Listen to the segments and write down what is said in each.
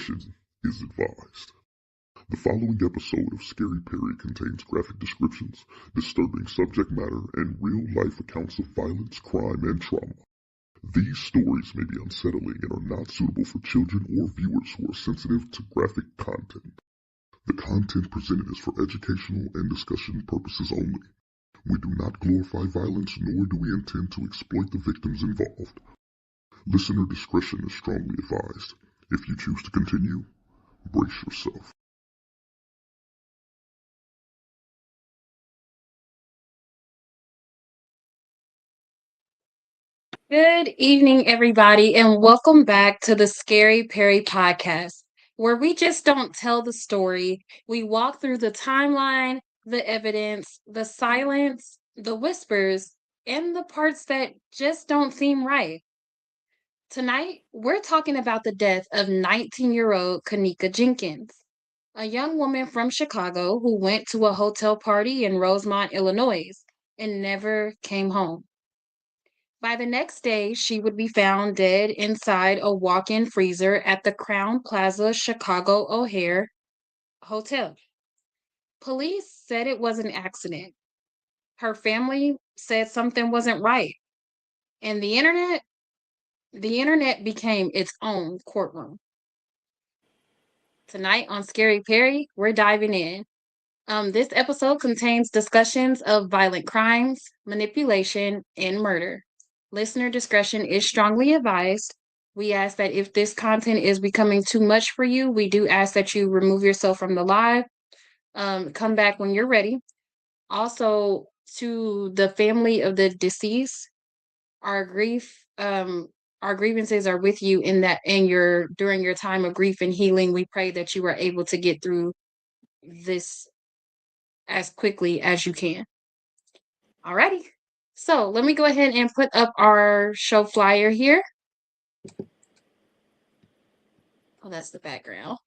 discretion is advised. The following episode of Scary Parre contains graphic descriptions, disturbing subject matter, and real-life accounts of violence, crime, and trauma. These stories may be unsettling and are not suitable for children or viewers who are sensitive to graphic content. The content presented is for educational and discussion purposes only. We do not glorify violence, nor do we intend to exploit the victims involved. Listener discretion is strongly advised. If you choose to continue, brace yourself. Good evening, everybody, and welcome back to the Scary Parre Podcast, where we just don't tell the story. We walk through the timeline, the evidence, the silence, the whispers, and the parts that just don't seem right. Tonight, we're talking about the death of 19-year-old Kenneka Jenkins, a young woman from Chicago who went to a hotel party in Rosemont, Illinois, and never came home. By the next day, she would be found dead inside a walk-in freezer at the Crowne Plaza Chicago O'Hare hotel. Police said it was an accident. Her family said something wasn't right. And the internet became its own courtroom. Tonight on Scary Parre, we're diving in. This episode contains discussions of violent crimes, manipulation, and murder. Listener discretion is strongly advised. We ask that if this content is becoming too much for you, we do ask that you remove yourself from the live. Come back when you're ready. Also, to the family of the deceased, our grievances are with you during your time of grief and healing. We pray that you are able to get through this as quickly as you can. Alrighty. So let me go ahead and put up our show flyer here. Oh, that's the background.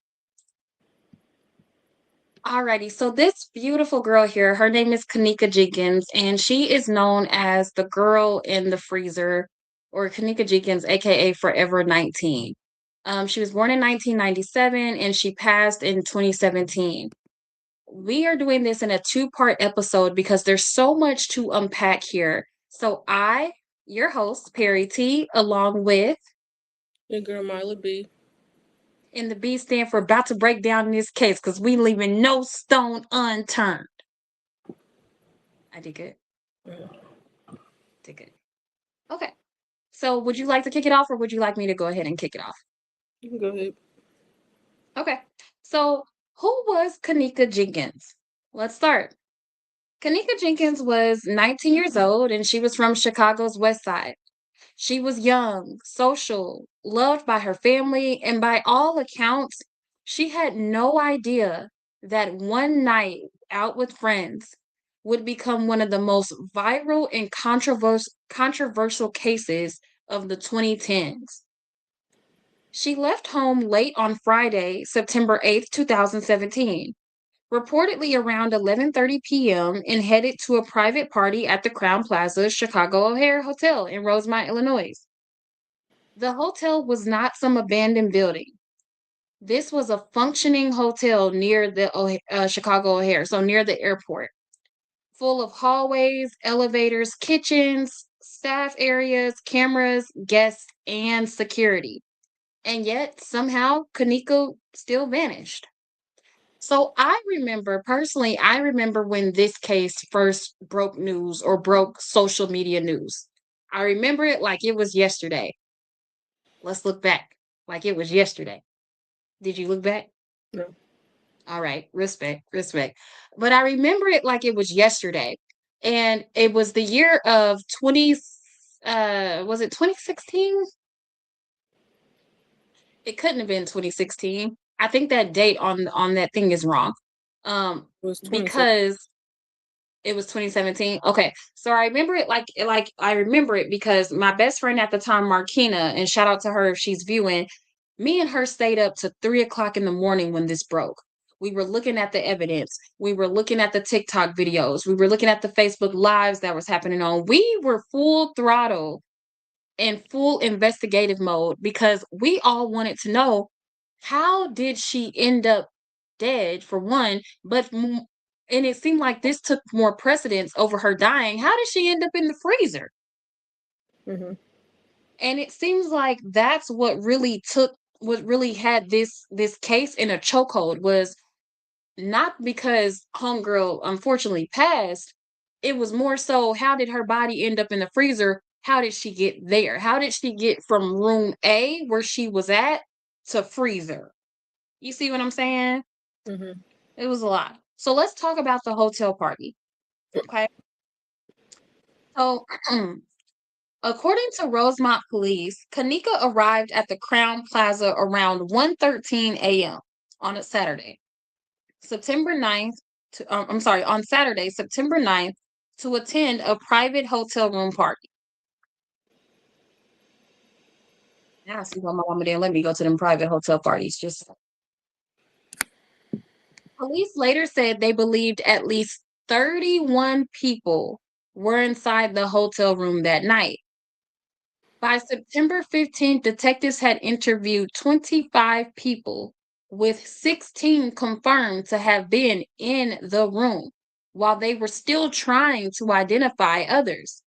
Alrighty, so this beautiful girl here, her name is Kenneka Jenkins, and she is known as the girl in the freezer, or Kenneka Jenkins, aka Forever 19. She was born in 1997 and she passed in 2017. We are doing this in a two-part episode because there's so much to unpack here. So I, your host, Perry T, along with your girl Marla B. And the B stand for about to break down this case because we leaving no stone unturned. I did good. Did good. Okay. So would you like to kick it off or would you like me to go ahead and kick it off? You can go ahead. Okay. So who was Kenneka Jenkins? Let's start. Kenneka Jenkins was 19 years old and she was from Chicago's West Side. She was young, social, loved by her family, and by all accounts, she had no idea that one night out with friends would become one of the most viral and controversial cases of the 2010s. She left home late on Friday, September 8th, 2017, reportedly around 11:30 p.m. and headed to a private party at the Crowne Plaza Chicago O'Hare Hotel in Rosemont, Illinois. The hotel was not some abandoned building. This was a functioning hotel near the Chicago O'Hare, so near the airport, full of hallways, elevators, kitchens, staff areas, cameras, guests, and security. And yet, somehow, Kenneka still vanished. So I remember when this case first broke news or broke social media news. I remember it like it was yesterday. Let's look back like it was yesterday. Did you look back? No. All right. Respect. But I remember it like it was yesterday. And it was the year of was it 2016? It couldn't have been 2016. I think that date on that thing is wrong. Because it was 2017. Okay. So I remember it like I remember it because my best friend at the time, Markina, and shout out to her if she's viewing, me and her stayed up to 3:00 in the morning when this broke. We were looking at the evidence. We were looking at the TikTok videos. We were looking at the Facebook lives that was happening on. We were full throttle in full investigative mode because we all wanted to know how did she end up dead, for one? And it seemed like this took more precedence over her dying. How did she end up in the freezer? Mm-hmm. And it seems like that's what really had this case in a chokehold, was not because homegirl unfortunately passed. It was more so, how did her body end up in the freezer? How did she get there? How did she get from room A, where she was at, to freezer? You see what I'm saying? Mm-hmm. It was a lot. So let's talk about the hotel party. Okay. So according to Rosemont police, Kenneka arrived at the Crowne Plaza around 1:13 a.m. on a Saturday, September 9th. On Saturday, September 9th, to attend a private hotel room party. Now I see why my mama didn't let me go to them private hotel parties. Just Police later said they believed at least 31 people were inside the hotel room that night. By September 15th, detectives had interviewed 25 people, with 16 confirmed to have been in the room, while they were still trying to identify others.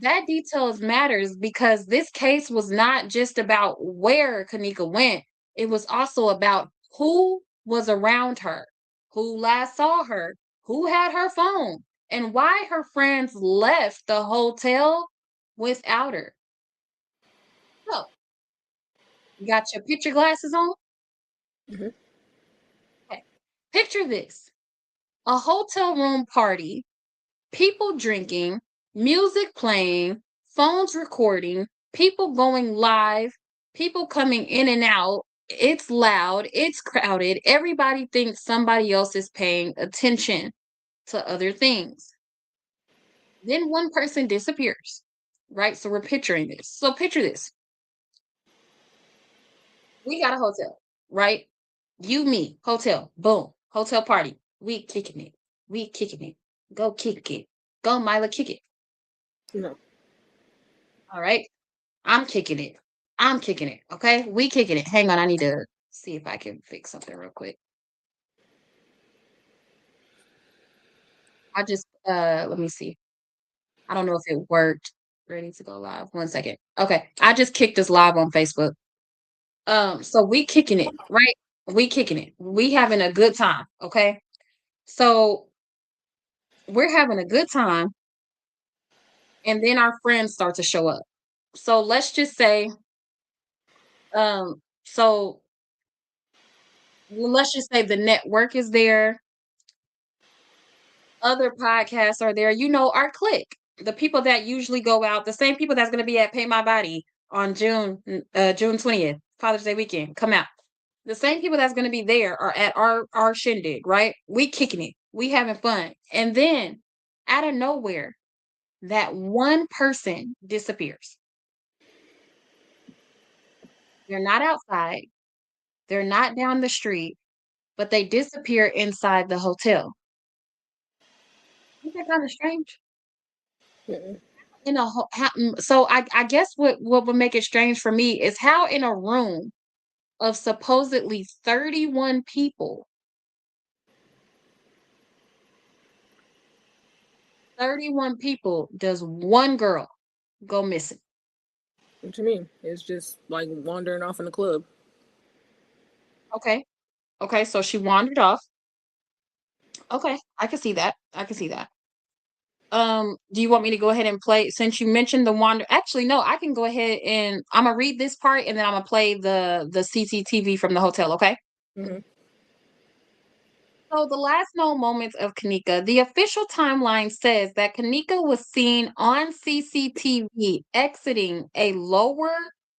That details matters because this case was not just about where Kenneka went, it was also about who was around her, who last saw her, who had her phone, and why her friends left the hotel without her. So, you got your picture glasses on? Mm-hmm. Okay. Picture this: a hotel room party, people drinking, music playing, phones recording, people going live, people coming in and out. It's loud, it's crowded. Everybody thinks somebody else is paying attention to other things. Then one person disappears, right? So we're picturing this. So picture this: we got a hotel, right? You, me, hotel, boom, hotel party. We kicking it. We kicking it. Go kick it. Go, Mila, kick it. No. All right. I'm kicking it. I'm kicking it. Okay. We kicking it. Hang on. I need to see if I can fix something real quick. Let me see. I don't know if it worked. Ready to go live. 1 second. Okay. I just kicked us live on Facebook. So we kicking it, right? We kicking it. We having a good time. Okay. So we're having a good time, and then our friends start to show up. So let's just say, so let's just say the network is there, other podcasts are there, our clique, the people that usually go out, the same people that's going to be at Pay My Body on June 20th, Father's Day weekend, come out. The same people that's going to be there are at our shindig, right? We kicking it, we having fun, and then out of nowhere, that one person disappears. They're not outside, they're not down the street, but they disappear inside the hotel. Isn't that kind of strange? Mm-mm. So I guess what would make it strange for me is how, in a room of supposedly 31 people, 31 people, does one girl go missing? What you mean? It's just like wandering off in the club. Okay. Okay, so she wandered off. Okay, I can see that. I can see that. Do you want me to go ahead and play, since you mentioned the wander? Actually, no, I can go ahead and I'm gonna read this part, and then I'm gonna play the CCTV from the hotel, okay? Mm-hmm. So the last known moments of Kenneka, the official timeline says that Kenneka was seen on CCTV exiting a lower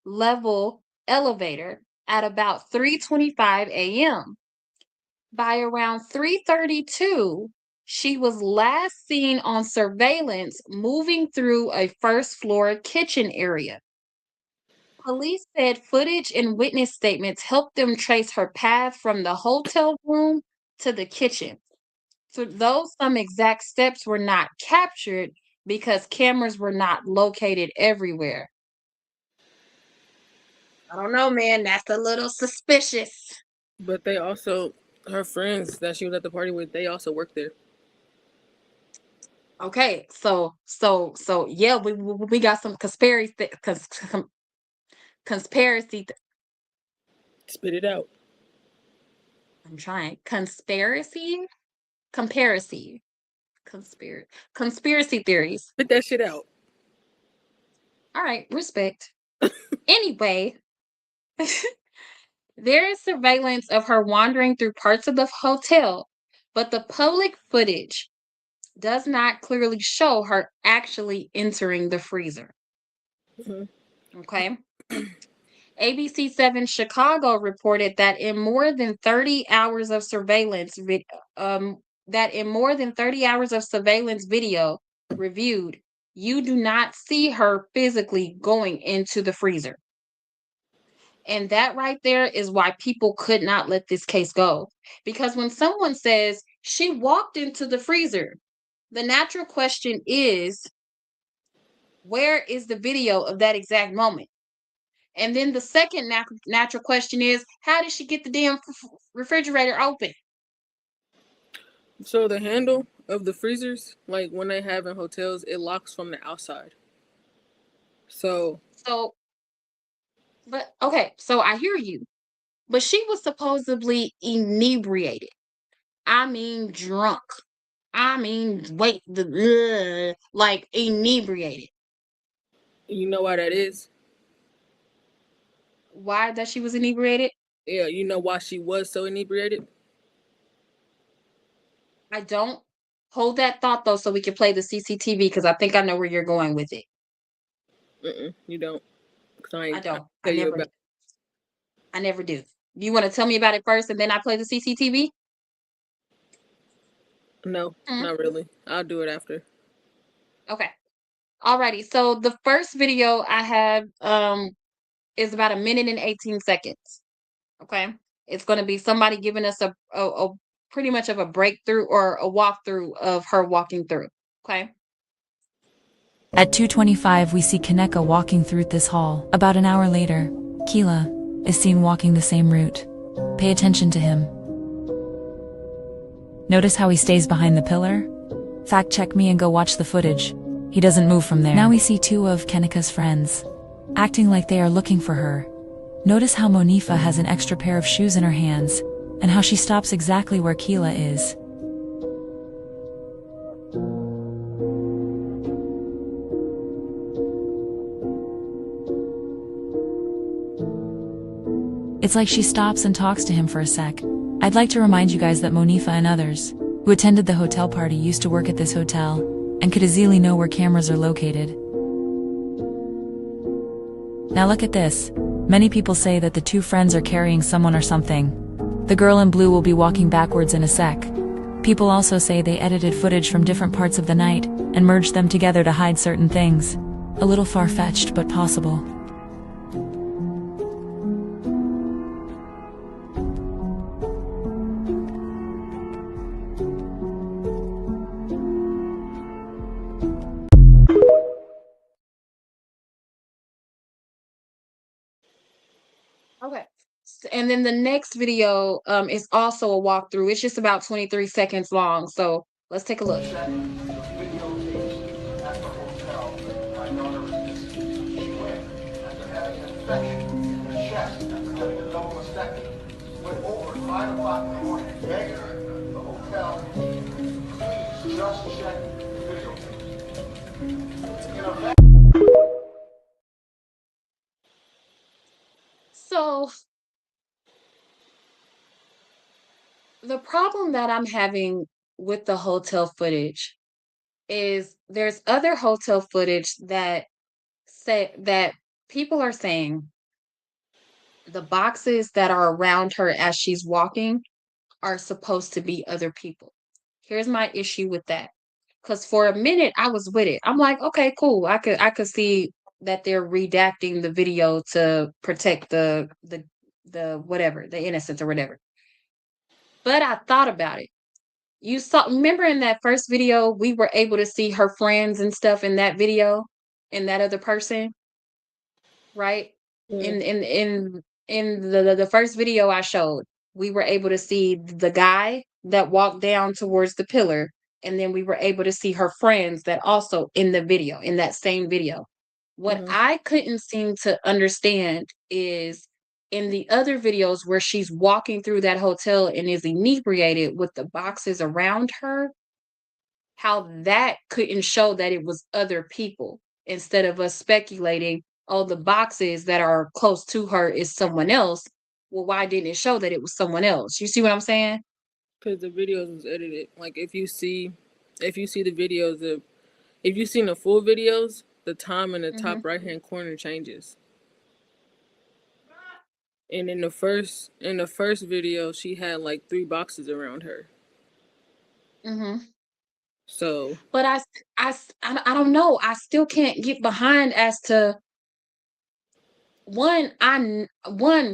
level elevator at about 3:25 a.m. By around 3:32, she was last seen on surveillance moving through a first floor kitchen area. Police said footage and witness statements helped them trace her path from the hotel room to the kitchen. So though some exact steps were not captured because cameras were not located everywhere. I don't know, man. That's a little suspicious. But they also, her friends that she was at the party with, they also work there. Okay, so yeah, we got some conspiracy. Spit it out. I'm trying conspiracy theories. Spit that shit out. All right, respect. Anyway, there is surveillance of her wandering through parts of the hotel, but the public footage does not clearly show her actually entering the freezer. Mm-hmm. Okay. ABC7 Chicago reported that in more than 30 hours of surveillance video reviewed, you do not see her physically going into the freezer. And that right there is why people could not let this case go. Because when someone says she walked into the freezer, the natural question is, where is the video of that exact moment? And then the second natural question is, how did she get the damn refrigerator open? So the handle of the freezers, like when they have in hotels, it locks from the outside. So, but okay, so I hear you. But she was supposedly inebriated. I mean, drunk. I mean, like inebriated. you know why that is? Why that she was inebriated? Yeah, you know why she was so inebriated? I don't. Hold that thought though, so we can play the CCTV because I think I know where you're going with it. You don't. I don't. I never do. You want to tell me about it first and then I play the CCTV? No, not really. I'll do it after. Okay. Alrighty. So the first video I have is about 1 minute and 18 seconds. Okay. It's going to be somebody giving us a pretty much of a breakthrough or a walkthrough of her walking through. Okay. At 2:25 we see Kenneka walking through this hall. About an hour later, Keela is seen walking the same route. Pay attention to him. Notice how he stays behind the pillar? Fact check me and go watch the footage. He doesn't move from there. Now we see two of Kenneka's friends, acting like they are looking for her. Notice how Monifa has an extra pair of shoes in her hands, and how she stops exactly where Keela is. It's like she stops and talks to him for a sec. I'd like to remind you guys that Monifa and others who attended the hotel party used to work at this hotel and could easily know where cameras are located. Now look at this. Many people say that the two friends are carrying someone or something. The girl in blue will be walking backwards in a sec. People also say they edited footage from different parts of the night and merged them together to hide certain things. A little far-fetched, but possible. Okay. And then the next video is also a walkthrough. It's just about 23 seconds long. So let's take a look. So the problem that I'm having with the hotel footage is there's other hotel footage that say that people are saying the boxes that are around her as she's walking are supposed to be other people. Here's my issue with that. Because for a minute I was with it. I'm like, okay, cool. I could see that they're redacting the video to protect the whatever, the innocence or whatever. But I thought about it. You saw, remember in that first video, we were able to see her friends and stuff in that video, and that other person, right? Mm. In the first video I showed, we were able to see the guy that walked down towards the pillar, and then we were able to see her friends that also in the video, in that same video. What Mhm. I couldn't seem to understand is in the other videos where she's walking through that hotel and is inebriated with the boxes around her, how that couldn't show that it was other people instead of us speculating, oh, the boxes that are close to her is someone else. Well, why didn't it show that it was someone else? You see what I'm saying? Because the videos was edited. Like if you see the videos of, if you seen the full videos, the time in the Hmm. top right hand corner changes. And in the first video, she had like 3 boxes around her. Hmm. So But I don't know. I still can't get behind as to one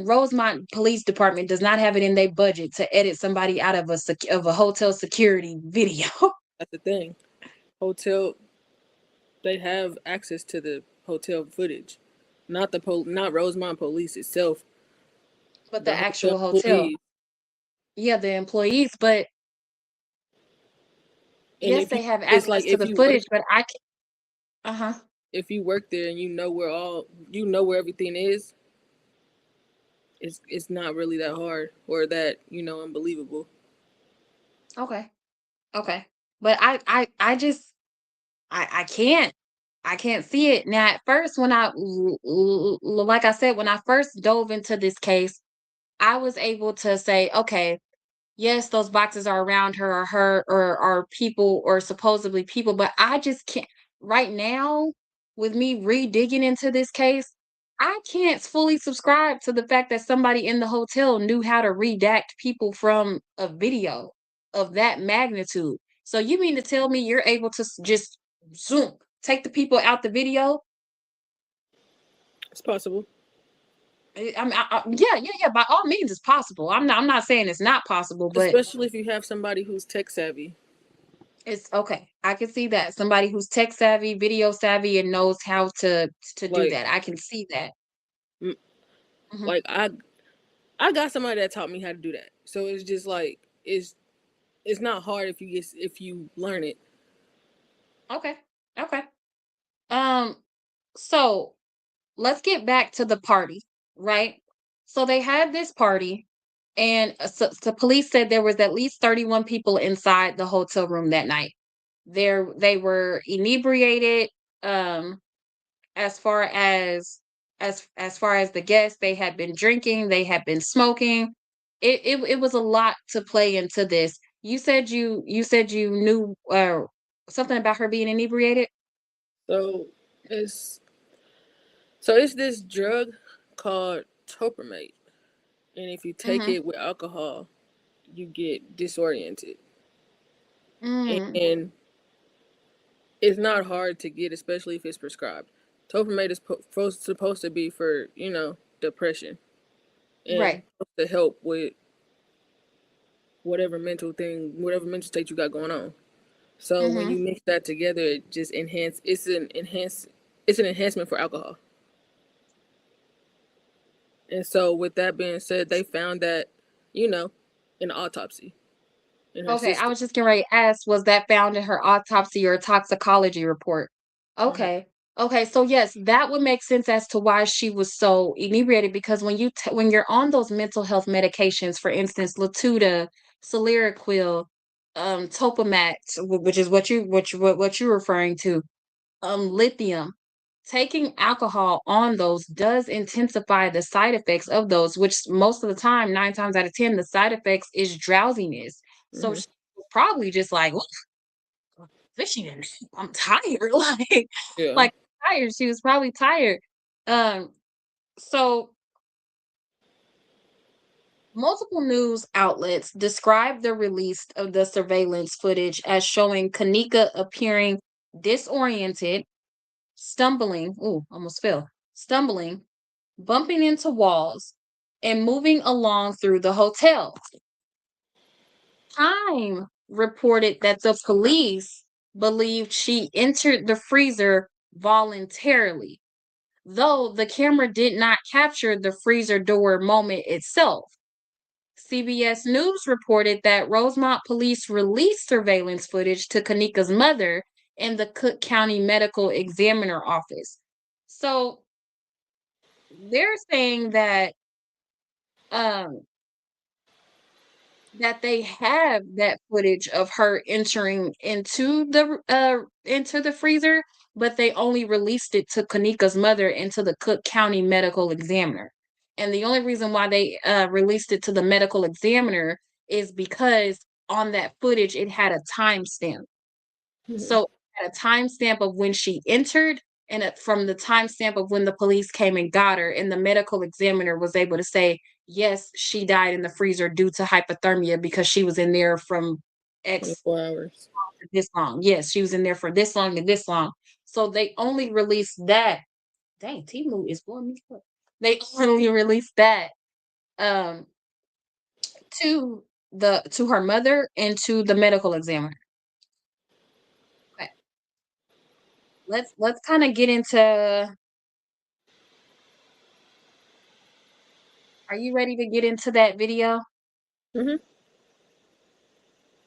Rosemont Police Department does not have it in their budget to edit somebody out of a hotel security video. that's the thing. Hotel, they have access to the hotel footage, not not Rosemont Police itself, But the the hotel actual hotel. employees. Yeah, the employees, but And yes, if you, they have it's like access to the footage, but I can uh-huh. if you work there and you know where everything is, it's not really that hard or that unbelievable. Okay. Okay. But I just I can't see it. Now at first when like I said, when I first dove into this case, I was able to say, okay, yes, those boxes are around her or are people or supposedly people, but I just can't right now with me re-digging into this case, I can't fully subscribe to the fact that somebody in the hotel knew how to redact people from a video of that magnitude. So you mean to tell me you're able to just zoom, take the people out the video? It's possible. Yeah. By all means, it's possible. I'm not saying it's not possible, but Especially if you have somebody who's tech savvy. it's okay. I can see that. Somebody who's tech savvy, video savvy, and knows how to do Like, that. I can see that. mm, Mhm. like I got somebody that taught me how to do that. So it's just like it's not hard if you learn it. Okay. Okay. Um, so let's get back to the party, right? So they had this party, and so police said there was at least 31 people inside the hotel room that night. They were inebriated. Um, as far as as far as the guests, they had been drinking, they had been smoking. It was a lot to play into this. You said you knew something about her being inebriated. So it's it's this drug called topramate, and if you take Mm-hmm. it with alcohol, you get disoriented, Mm. and it's not hard to get, especially if it's prescribed. Topramate is supposed to be for depression and Right. supposed to help with whatever mental state you got going on. So when Mm-hmm. you mix that together, it just it's an enhancement for alcohol. And so with that being said, they found that, you know, in autopsy in her Okay, I system. was just getting ready to ask, was that found in her autopsy or toxicology report? Hmm. Okay. Okay, so yes, that would make sense as to why she was so inebriated because when you're on those mental health medications, for instance, Latuda, Seroquel, Topamax, which is what you're referring to, lithium, taking alcohol on those does intensify the side effects of those, which most of the time, 9 times out of 10, the side effects is drowsiness. So Hmm. she was probably just like, fishing. I'm tired. Yeah. Like tired. She was probably tired. Um, so multiple news outlets described the release of the surveillance footage as showing Kenneka appearing disoriented, stumbling, ooh, almost fell, stumbling, bumping into walls, and moving along through the hotel. Time reported that the police believed she entered the freezer voluntarily. though the camera did not capture the freezer door moment itself. CBS News reported that Rosemont police released surveillance footage to Kenneka's mother and the Cook County Medical Examiner office. So they're saying that um that they have that footage of her entering into the freezer, but they only released it to Kenneka's mother and to the Cook County Medical Examiner. And the only reason why they released it to the medical examiner is because on that footage it had a timestamp. So at a timestamp of when she entered and from the timestamp of when the police came and got her, and the medical examiner was able to say, yes, she died in the freezer due to hypothermia because she was in there from X 24 hours. this long. Yes, she was in there for this long and this long. So they only released that. Dang, Timu is blowing me up. They only released that um to her mother and to the medical examiner. Okay. Let's kind of get into. Are you ready to get into that video? Mhm.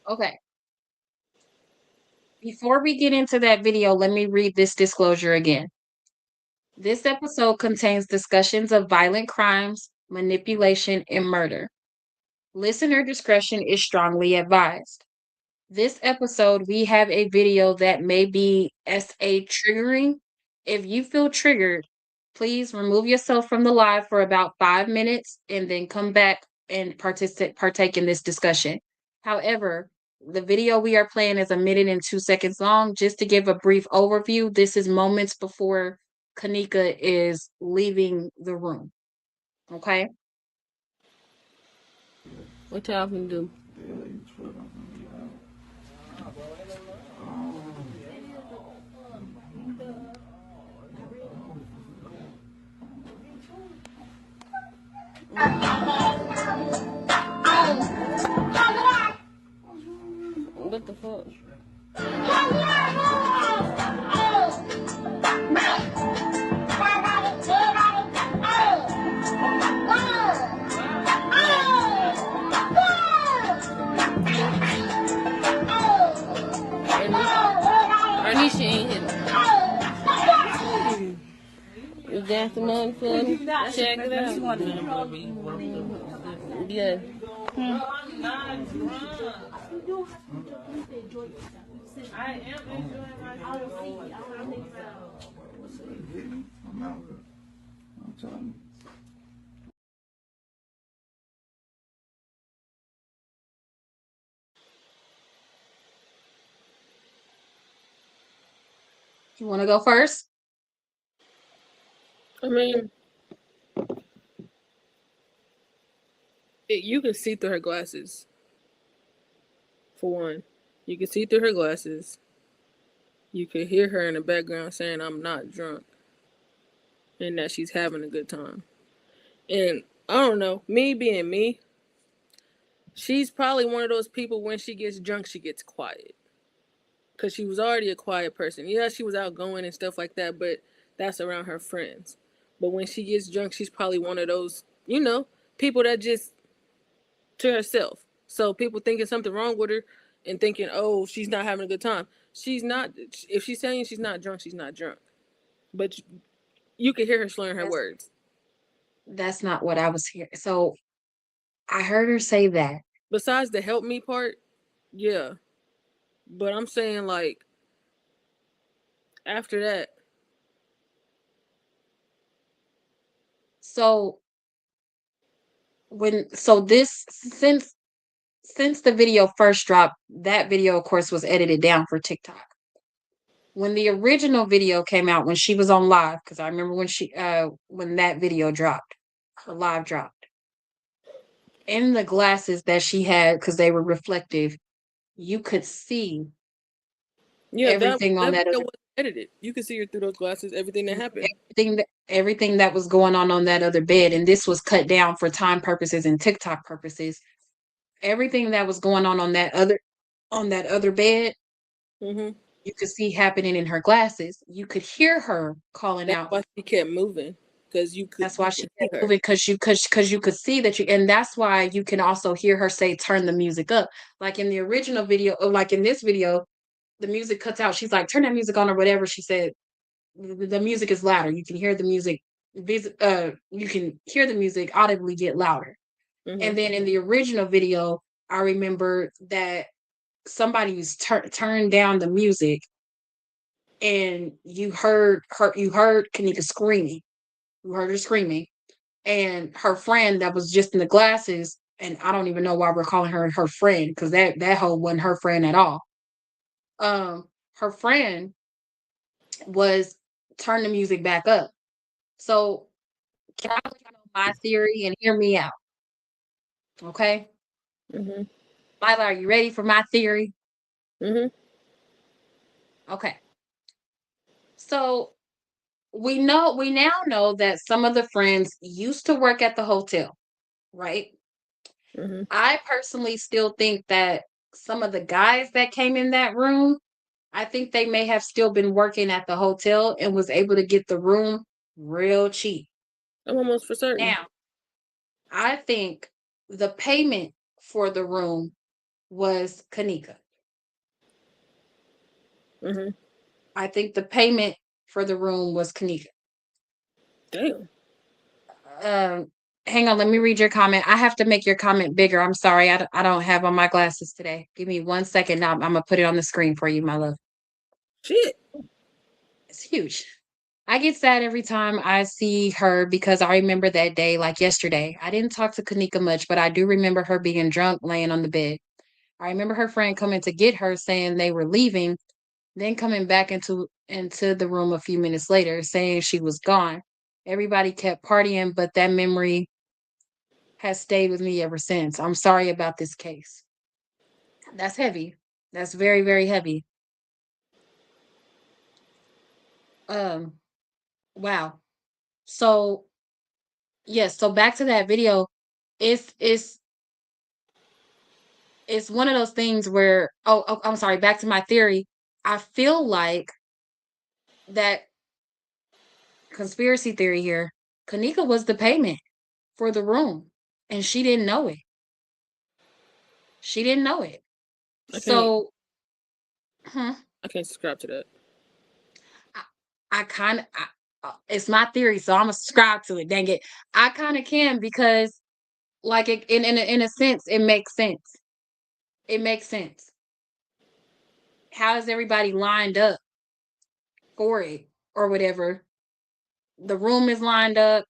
Okay. Before we get into that video, let me read this disclosure again. This episode contains discussions of violent crimes, manipulation, and murder. Listener discretion is strongly advised. This episode, we have a video that may be SA triggering. If you feel triggered, please remove yourself from the live for about 5 minutes and then come back and partake in this discussion. However, the video we are playing is 1 minute and 2 seconds long. Just to give a brief overview, this is moments before Kenneka is leaving the room. Okay? What y'all can do? What the fuck? Anisha ain't hit me. Is that the money for me? Check it out. Yeah. I am enjoying myself. I'm telling you. You want to go first? I mean, you can see through her glasses. For one, you can see through her glasses. You could hear her in the background saying, "I'm not drunk," and that she's having a good time. And I don't know, me being me, she's probably one of those people when she gets drunk, she gets quiet. Because she was already a quiet person. Yeah, she was outgoing and stuff like that, but that's around her friends. But when she gets drunk, she's probably one of those, people that just to herself. So people thinking something wrong with her and thinking, oh, she's not having a good time. She's not. If she's saying she's not drunk, she's not drunk. But you can hear her slurring her words. That's not what I was hearing. So I heard her say that. Besides the help me part, yeah. But I'm saying, like, after that. So since the video first dropped, that video, of course, was edited down for TikTok. When the original video came out, when she was on live, because I remember when that video dropped, her live dropped. In the glasses that she had, because they were reflective, you could see everything on that. Was edited. You could see her through those glasses. Everything that happened. Everything that was going on that other bed, and this was cut down for time purposes and TikTok purposes. Everything that was going on that other bed, mm-hmm. you could see happening in her glasses. You could hear her calling That's out. why she kept moving, because That's why she see kept her. moving, because you could see that and that's why you can also hear her say, "Turn the music up." Like in the original video, or like in this video, the music cuts out. She's like, "Turn that music on," or whatever she said. The music is louder. You can hear the music. You can hear the music audibly get louder. And then in the original video, I remember that somebody was turned down the music, and you heard Kenneka screaming. You heard her screaming, and her friend that was just in the glasses. And I don't even know why we're calling her her friend, because that hoe wasn't her friend at all. Her friend was turn the music back up. So can I let you know my theory and hear me out? Okay, Mm-hmm. Lila, are you ready for my theory? Mm-hmm. Okay. So we now know that some of the friends used to work at the hotel, right? Mm-hmm. I personally still think that some of the guys that came in that room, I think they may have still been working at the hotel and was able to get the room real cheap. I'm almost for certain. Now, I think the payment for the room was Kenneka. Mm-hmm. I think the payment for the room was Kenneka. Damn. Hang on, let me read your comment. I have to make your comment bigger. I'm sorry, I don't have on my glasses today. Give me 1 second. Now I'm gonna put it on the screen for you, my love. Shit. It's huge. I get sad every time I see her, because I remember that day like yesterday. I didn't talk to Kenneka much, but I do remember her being drunk, laying on the bed. I remember her friend coming to get her, saying they were leaving, then coming back into the room a few minutes later, saying she was gone. Everybody kept partying, but that memory has stayed with me ever since. I'm sorry about this case. That's heavy. That's very, very heavy. Um, wow. So yes, so back to that video. It's it's it's one of those things where I'm sorry, back to my theory. I feel like that conspiracy theory here, Kenneka was the payment for the room, and she didn't know it. She didn't know it. I can't. So, I can't subscribe to that. I kind of, it's my theory, so I'm gonna subscribe to it. Dang it, I kind of can, because, like, in a sense, it makes sense. It makes sense. How is everybody lined up for it or whatever? The room is lined up.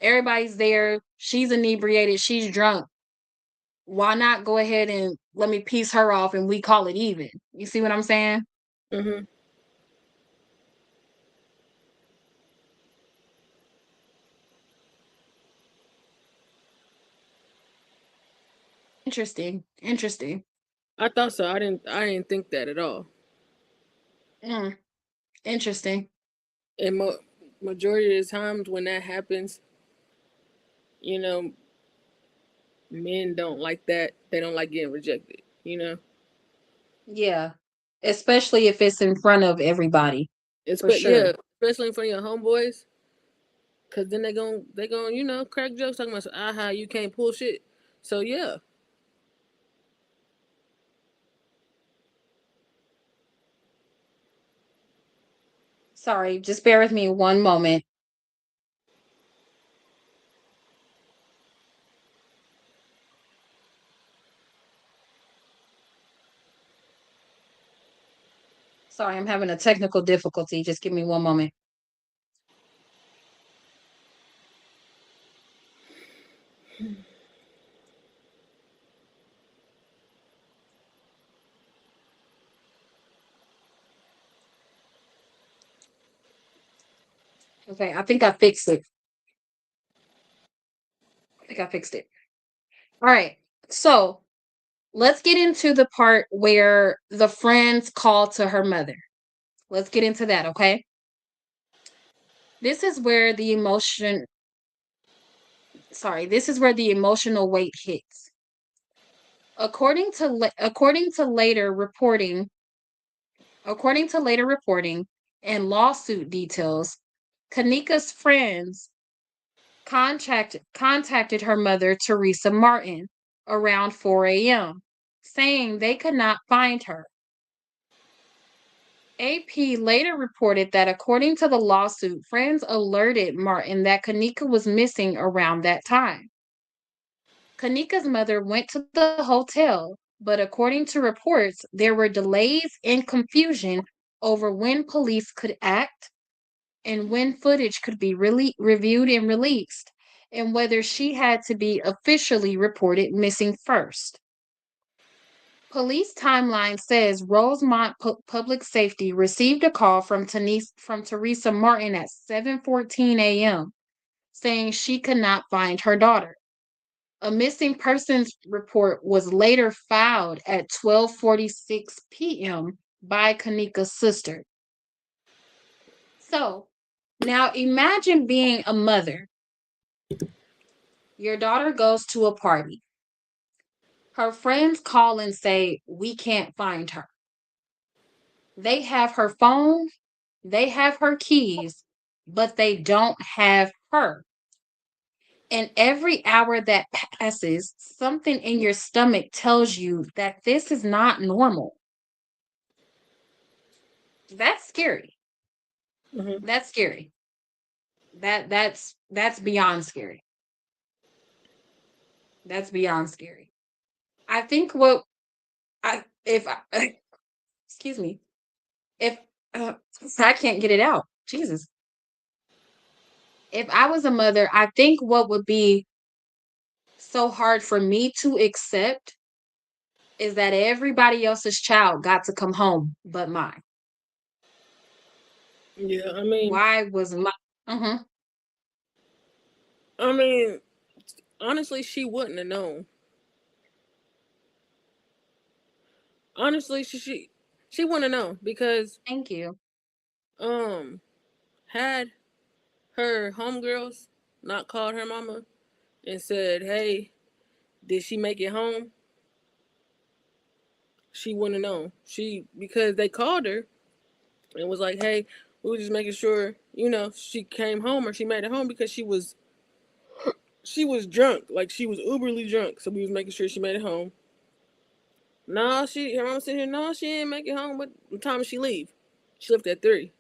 Everybody's there. She's inebriated. She's drunk. Why not go ahead and let me piece her off and we call it even? You see what I'm saying? Mm-hmm. Interesting. Interesting. I thought so. I didn't think that at all. Interesting. And majority of the times when that happens, men don't like that. They don't like getting rejected. Yeah. Especially if it's in front of everybody. For sure. Yeah, especially in front of your homeboys, because then they gon' crack jokes talking about, aha, you can't pull shit. So yeah. Sorry, just bear with me one moment. Sorry, I'm having a technical difficulty. Just give me one moment. Okay, I think I fixed it. All right. So let's get into the part where the friends call to her mother. Let's get into that, okay? This is where the emotional weight hits. According to later reporting, According to later reporting and lawsuit details, Kenneka's friends contacted her mother, Teresa Martin, around 4 a.m., saying they could not find her. AP later reported that according to the lawsuit, friends alerted Martin that Kenneka was missing around that time. Kenneka's mother went to the hotel, but according to reports, there were delays and confusion over when police could act and when footage could be reviewed and released, and whether she had to be officially reported missing first. Police timeline says Rosemont Public Safety received a call from Teresa Martin at 7:14 a.m. saying she could not find her daughter. A missing persons report was later filed at 12:46 p.m. by Kenneka's sister. So, now imagine being a mother. Your daughter goes to a party. Her friends call and say, "We can't find her." They have her phone, they have her keys, but they don't have her. And every hour that passes, something in your stomach tells you that this is not normal. That's scary. Mm-hmm. That's scary. That's beyond scary. That's beyond scary. I think what excuse me, if I can't get it out. Jesus. If I was a mother, I think what would be so hard for me to accept is that everybody else's child got to come home but mine. Yeah, I mean, Why was my I mean, honestly, she wouldn't have known. Honestly, she wouldn't have known because Thank you. had her homegirls not called her mama and said, "Hey, did she make it home?" She wouldn't have known. Because they called her and was like, "Hey, we were just making sure, she came home or she made it home because she was drunk, like she was uberly drunk. So we was making sure she made it home." No, her mom said here, no, she didn't make it home. What time did she leave? She left at 3.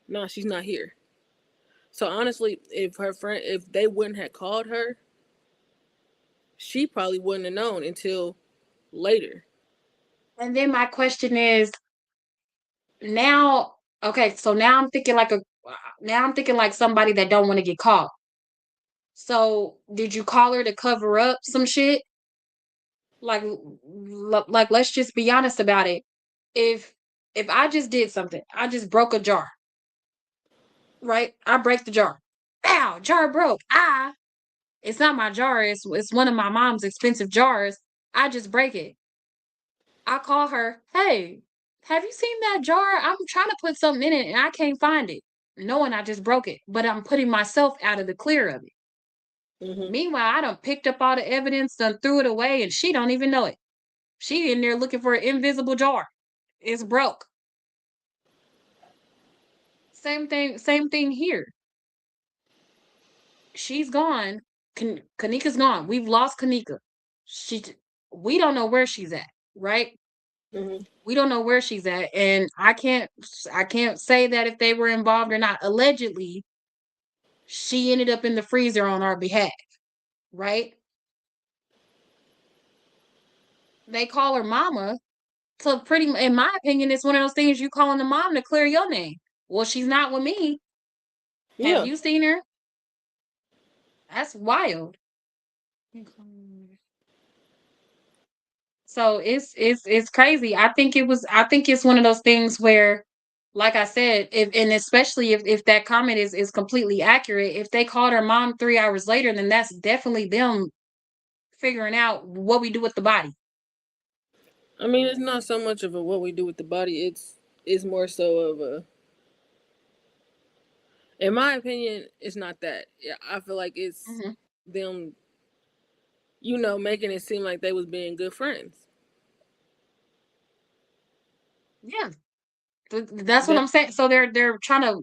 No, she's not here. So honestly, if they wouldn't have called her, she probably wouldn't have known until later. And then my question is now, okay, so now I'm thinking like somebody that don't want to get caught. So did you call her to cover up some shit? Like let's just be honest about it. If I just did something, I just broke a jar, right? I break the jar. Ow, jar broke. It's not my jar. It's one of my mom's expensive jars. I just break it. I call her, "Hey, have you seen that jar? I'm trying to put something in it and I can't find it." Knowing I just broke it, but I'm putting myself out of the clear of it. Mm-hmm. Meanwhile, I done picked up all the evidence, done threw it away, and she don't even know it. She in there looking for an invisible jar. It's broke. Same thing here. She's gone. Kenneka's gone. We've lost Kenneka. We don't know where she's at, right? Mm-hmm. We don't know where she's at, and I can't say that if they were involved or not. Allegedly, she ended up in the freezer on our behalf, right? They call her mama. So in my opinion, it's one of those things you calling the mom to clear your name. Well, she's not with me. Have Yeah. you seen her? That's wild. So it's crazy. I think it's one of those things where, like I said, and especially if that comment is completely accurate, if they called her mom 3 hours later, then that's definitely them figuring out what we do with the body. I mean, it's not so much of a what we do with the body. It's more so of a. In my opinion, it's not that. Yeah, I feel like it's Mhm. them, making it seem like they was being good friends. Yeah, that's what I'm saying. So they're trying to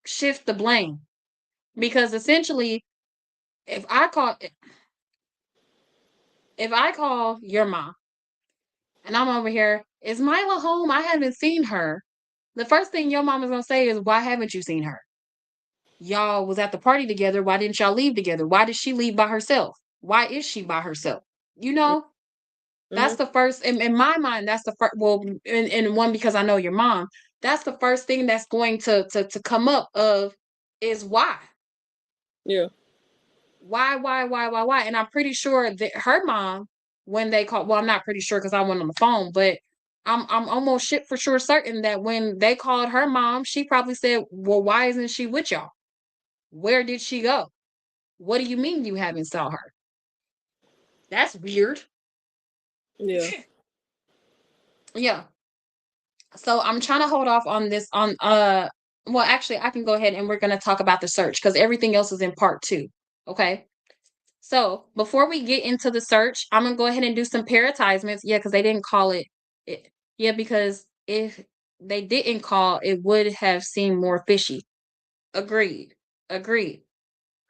shift the blame because essentially, if I call if I call your mom and I'm over here, is Mila home? I haven't seen her. The first thing your mom is gonna say is, "Why haven't you seen her? Y'all was at the party together. Why didn't y'all leave together? Why did she leave by herself? Why is she by herself?" You know, that's Mhm. the first in my mind. That's the first. Well, in one because I know your mom. That's the first thing that's going to come up of is why. Yeah. Why? And I'm pretty sure that her mom, when they called, well, I'm not pretty sure because I went on the phone, but I'm almost shit for sure certain that when they called her mom, she probably said, "Well, why isn't she with y'all? Where did she go? What do you mean you haven't saw her? That's weird." Yeah. Yeah. So I'm trying to hold off on this on well, actually I can go ahead and we're gonna talk about the search because everything else is in part two. Okay. So before we get into the search, I'm gonna go ahead and do some paratisements. Yeah, because they didn't call it. Yeah, because if they didn't call, it would have seemed more fishy. Agreed. Agreed.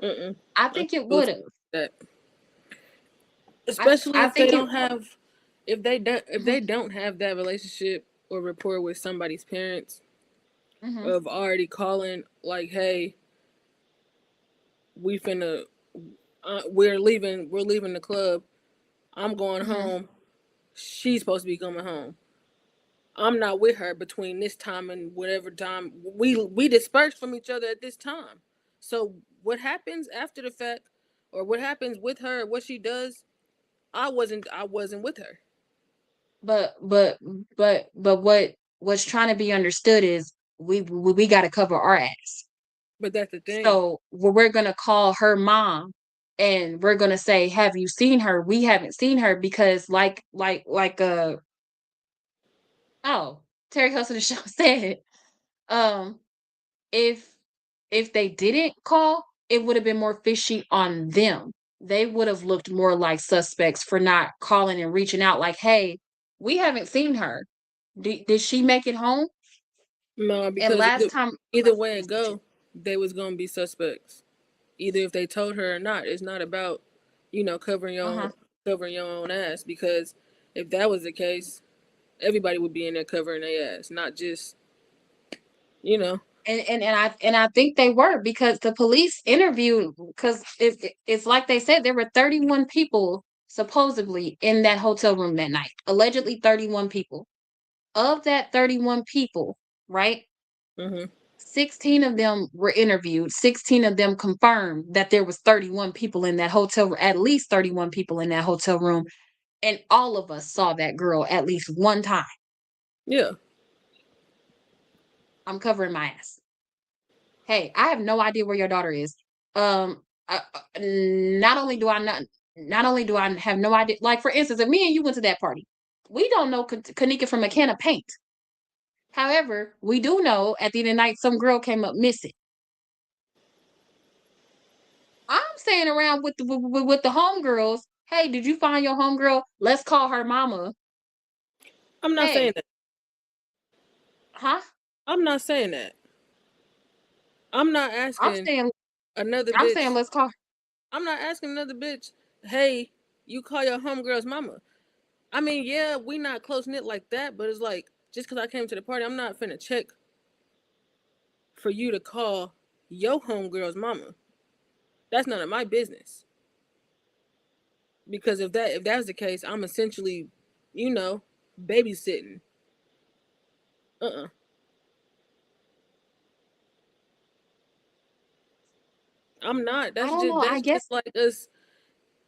Mm-mm. I I'm think it would supposed have. to that. Especially I if they think it. don't have, if Mhm, they don't have that relationship or rapport with somebody's parents, mhm, of already calling like, "Hey, we finna, we're leaving the club. I'm going mhm. home. She's supposed to be coming home. I'm not with her between this time and whatever time we dispersed from each other at this time. So what happens after the fact, or what happens with her, what she does, I wasn't with her. But but but what's trying to be understood is we got to cover our ass. But that's the thing. So we're gonna call her mom and we're gonna say, "Have you seen her?" We haven't seen her because oh, Terry Hudson the show said, um, if they didn't call, it would have been more fishy on them. They would have looked more like suspects for not calling and reaching out like, "Hey, we haven't seen her. Did she make it home?" No, And because last time either way it go, they was gonna be suspects. Either if they told her or not. It's not about, uh-huh. covering your own ass. Because if that was the case, everybody would be in there covering their ass, not just you know. And I think they were because the police interviewed because it's like they said there were 31 people supposedly in that hotel room that night. Allegedly 31 people. Of that 31 people, right? Mhm. 16 of them were interviewed. 16 of them confirmed that there was 31 people in that hotel, at least 31 people in that hotel room, and all of us saw that girl at least one time. Yeah. I'm covering my ass. Hey, I have no idea where your daughter is. Not only do I not only do I have no idea, like for instance, if me and you went to that party, we don't know Kenneka from a can of paint. However, we do know at the end of the night some girl came up missing. I'm saying around with the homegirls, hey, did you find your homegirl? Let's call her mama. I'm not saying Hey, that. huh? I'm not saying that. I'm not I'm asking saying another I'm saying bitch. let's call. I'm not asking another bitch, "Hey, you call your homegirl's mama." I mean, yeah, we not close knit like that, but it's like, just because I came to the party, I'm not finna check for you to call your homegirl's mama. That's none of my business. Because if that's the case, I'm essentially, you know, babysitting. Uh-uh. I'm not. I don't know. I guess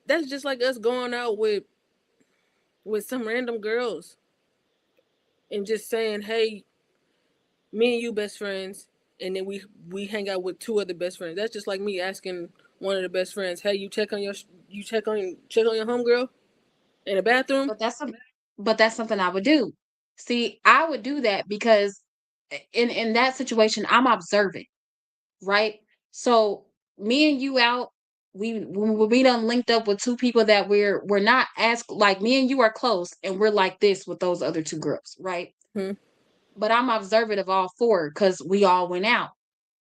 That's just like us going out with some random girls and just saying, "Hey, me and you best friends," and then we hang out with two other best friends. That's just like me asking one of the best friends, "Hey, you check on your homegirl in the bathroom?" but that's something I would do. See, I would do that because in that situation, I'm observant, right? So me and you out, we done linked up with two people that we're not as like me and you are close, and we're like this with those other two girls, right? Hmm? but I'm observant of all four because we all went out.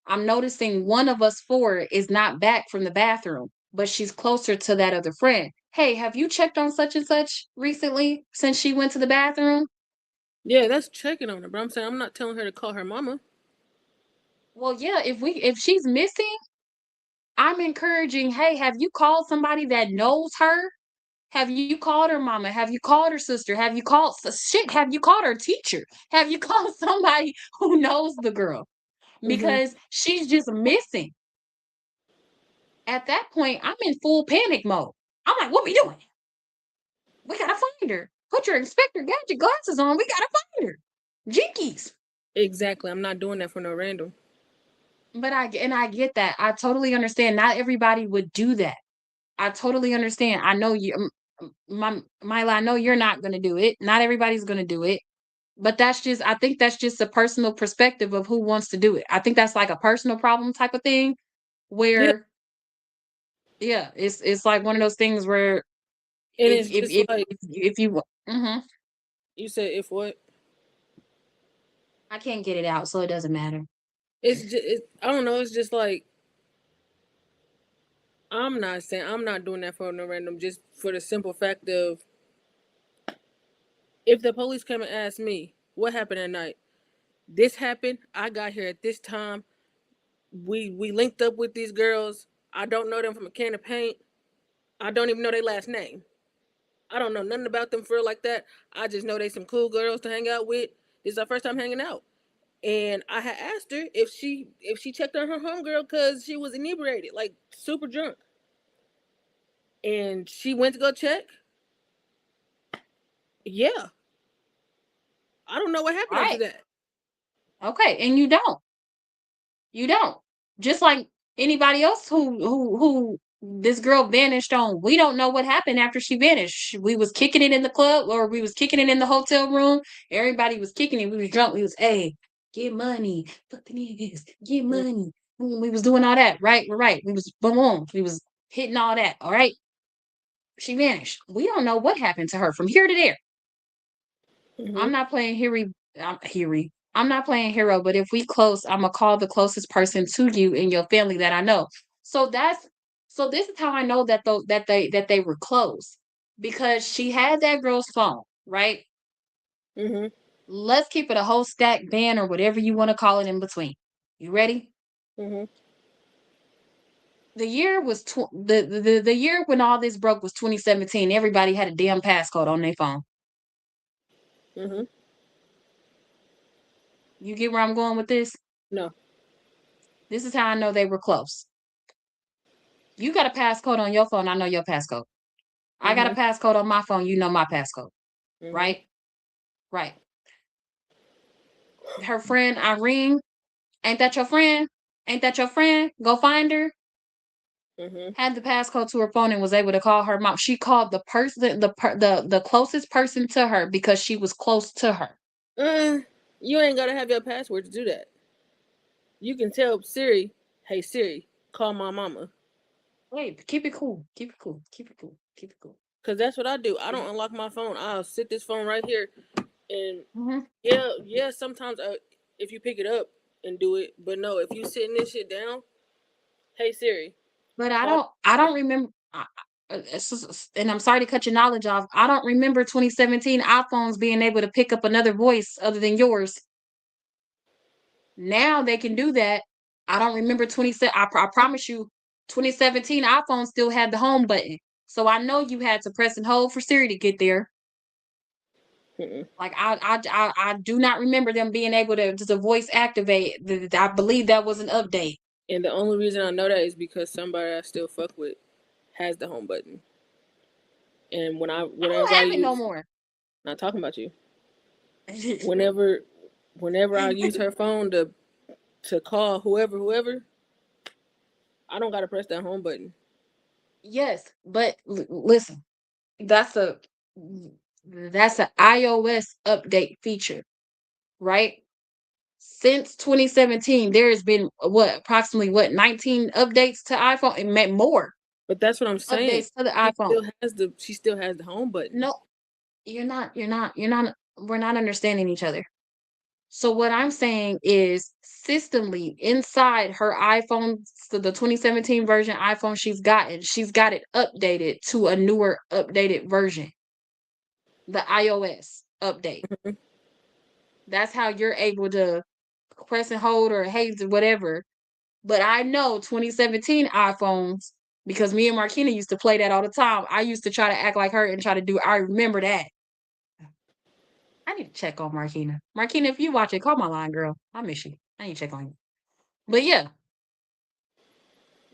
I'm noticing one of us four is not back from the bathroom, but she's closer to that other friend. Hey, have you checked on such and such recently since she went to the bathroom? Yeah, that's checking on her, but I'm saying I'm not telling her to call her mama. Well, yeah, if she's missing, I'm encouraging, hey, have you called somebody that knows her? Have you called her mama? Have you called her sister? Have you called shit? Have you called her teacher? Have you called somebody who knows the girl? Mm-hmm. Because she's just missing. At that point, I'm in full panic mode. I'm like, what we doing? We gotta find her. Put your Inspector Gadget glasses on. We gotta find her. Jinkies. Exactly. I'm not doing that for no random. But I get that. I totally understand. Not everybody would do that. I totally understand. I know you, Mila. I know you're not gonna do it. Not everybody's gonna do it. But I think that's just a personal perspective of who wants to do it. I think that's like a personal problem type of thing Yeah. where, yeah, it's like one of those things where And it's just like if you, you said, if what? I can't get it out, so it doesn't matter. It's just, I don't know. It's just like, I'm not doing that for no random, just for the simple fact of, if the police come and ask me what happened at night, this happened. I got here at this time. We linked up with these girls. I don't know them from a can of paint. I don't even know their last name. I don't know nothing about them for real like that. I just know they some cool girls to hang out with. This is our first time hanging out. And I had asked her if she checked on her homegirl because she was inebriated, like super drunk. And she went to go check. Yeah. I don't know what happened after Right. that. Okay, and you don't. You don't. Just like anybody else who this girl vanished on. We don't know what happened after she vanished. We was kicking it in the club or we was kicking it in the hotel room. Everybody was kicking it. We was drunk. We was, hey, get money. Fuck the niggas. Get money. We was doing all that. Right? We're right. We was boom. We was hitting all that. All right. She vanished. We don't know what happened to her from here to there. Mm-hmm. I'm not playing Hiri. I'm not playing hero, but if we close, I'm gonna call the closest person to you in your family that I know. So this is how I know that they were close because she had that girl's phone, right? Mm-hmm. Let's keep it a whole stack band or whatever you want to call it in between. You ready? Mm-hmm. The year was the year when all this broke was 2017. Everybody had a damn passcode on their phone. Mm-hmm. You get where I'm going with this? No. This is how I know they were close. You got a passcode on your phone. I know your passcode. I got a Mm-hmm. passcode on my phone. You know my passcode. Mm-hmm. Right? Right. Her friend Irene, ain't that your friend? Ain't that your friend? Go find her. Mm-hmm. Had the passcode to her phone and was able to call her mom. She called the person, the closest person to her because she was close to her. You ain't gotta have your password to do that. You can tell Siri, "Hey Siri, call my mama." Wait, keep it cool. Keep it cool. Keep it cool. Keep it cool. Cause that's what I do. I don't unlock my phone. I'll sit this phone right here, and Mm-hmm. yeah. Sometimes if you pick it up and do it, but no, if you sitting this shit down, hey Siri, But call. I don't remember. And I'm sorry to cut your knowledge off. I don't remember 2017 iPhones being able to pick up another voice other than yours. Now they can do that. I don't remember 27. I promise you, 2017 iPhone still had the home button. So I know you had to press and hold for Siri to get there. Mm-mm. Like I do not remember them being able to just a voice activate. I believe that was an update. And the only reason I know that is because somebody I still fuck with has the home button. And I don't whenever I have it no use, more. not talking about you. Whenever I use her phone to call whoever, I don't gotta press that home button. Yes, but listen, that's a that's an iOS update feature, right? Since 2017, there has been approximately 19 updates to iPhone and more But that's what I'm saying. updates to the iPhone. She still has the home button. No, you're not. We're not understanding each other. So what I'm saying is systemly inside her iPhone, so the 2017 version iPhone she's got it updated to a newer updated version. The iOS update. Mhm. That's how you're able to press and hold or haze or whatever. But I know 2017 iPhones, because me and Markina used to play that all the time. I used to try to act like her and try to do, I remember that. I need to check on Markina. Markina, if you watch it, call my line, girl. I miss you. I need to check on you. But yeah.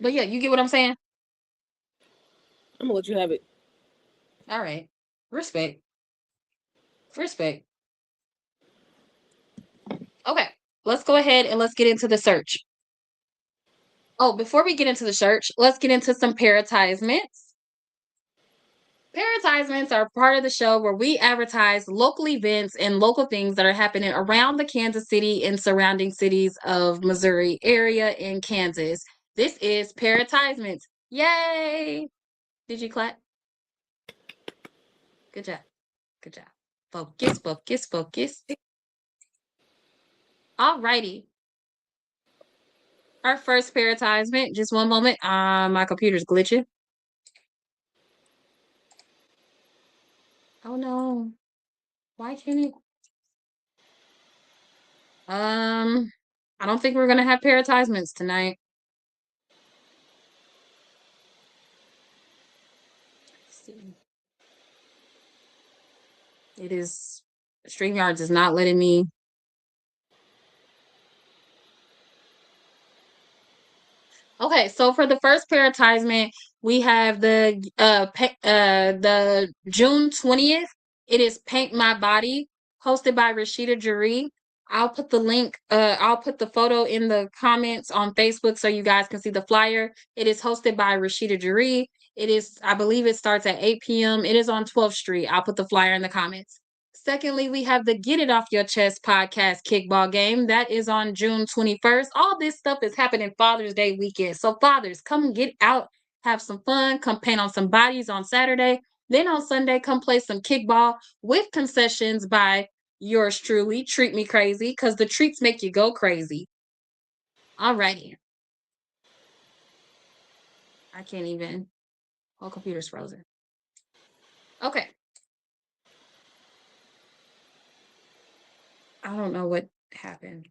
You get what I'm saying? I'm gonna let you have it. All right. Respect. Respect. Okay. Let's go ahead and let's get into the search. Oh, before we get into the search, let's get into some paratisements. Paratisements are part of the show where we advertise local events and local things that are happening around the Kansas City and surrounding cities of Missouri area in Kansas. This is paratisements. Yay! Did you clap? Good job. Good job. Focus, focus, focus. Alrighty. Our first paratisement, just one moment. My computer's glitching. Oh no. Why can't it? I don't think we're gonna have paratisements tonight. Let's see. It is StreamYards is not letting me. Okay, so for the first paratisement, we have the June 20th. It is Paint My Body, hosted by Rashida Jaree. I'll put the link, I'll put the photo in the comments on Facebook so you guys can see the flyer. It is hosted by Rashida Jaree. It is, I believe it starts at 8 p.m. It is on 12th Street. I'll put the flyer in the comments. Secondly, we have the Get It Off Your Chest podcast kickball game. That is on June 21st. All this stuff is happening Father's Day weekend. So fathers, come get out, have some fun, come paint on some bodies on Saturday. Then on Sunday, come play some kickball with concessions by yours truly. Treat me crazy, because the treats make you go crazy. Alrighty. I can't even. Whole computer's frozen. Okay. I don't know what happened.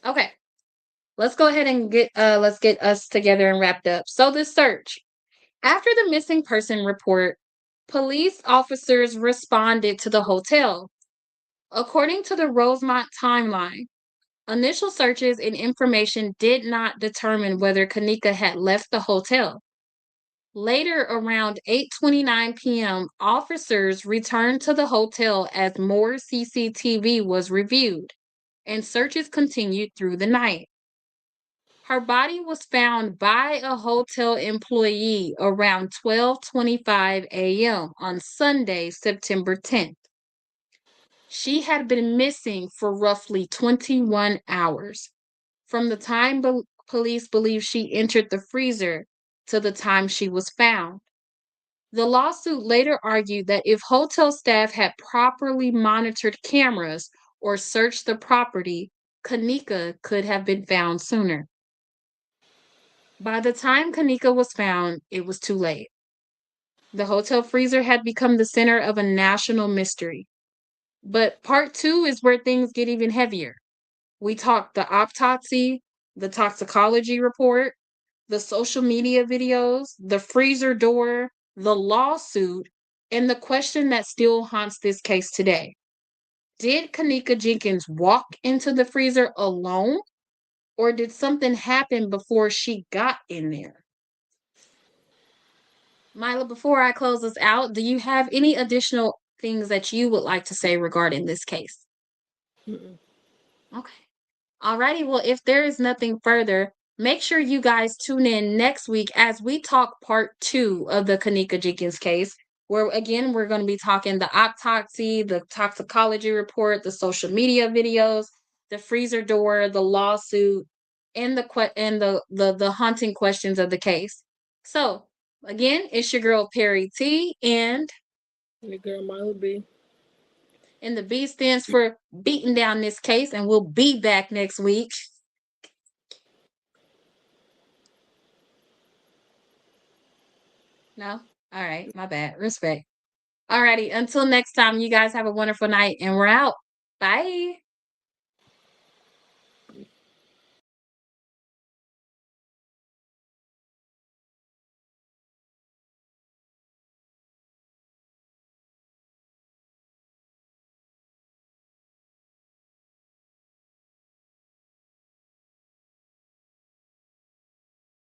Okay. Let's go ahead and let's get us together and wrapped up. So the search. After the missing person report, police officers responded to the hotel. According to the Rosemont timeline, initial searches and information did not determine whether Kenneka had left the hotel. Later, around 8:29 p.m., officers returned to the hotel as more CCTV was reviewed, and searches continued through the night. Her body was found by a hotel employee around 12:25 a.m. on Sunday, September 10th. She had been missing for roughly 21 hours, from the time police believe she entered the freezer to the time she was found. The lawsuit later argued that if hotel staff had properly monitored cameras or searched the property, Kenneka could have been found sooner. By the time Kenneka was found, it was too late. The hotel freezer had become the center of a national mystery. But part two is where things get even heavier. We talked the autopsy, the toxicology report, the social media videos, the freezer door, the lawsuit, and the question that still haunts this case today. Did Kenneka Jenkins walk into the freezer alone, or did something happen before she got in there? Mila, before I close this out, do you have any additional things that you would like to say regarding this case? Mm-mm. Okay. Alrighty, well, if there is nothing further, make sure you guys tune in next week as we talk part 2 of the Kenneka Jenkins case, where again we're going to be talking the autopsy, the toxicology report, the social media videos, the freezer door, the lawsuit, and the haunting questions of the case. So again, it's your girl Perry T, and The girl Milo B. And the B stands for beating down this case, and we'll be back next week. No? All right, my bad. Respect. All righty, until next time, you guys have a wonderful night, and we're out. Bye.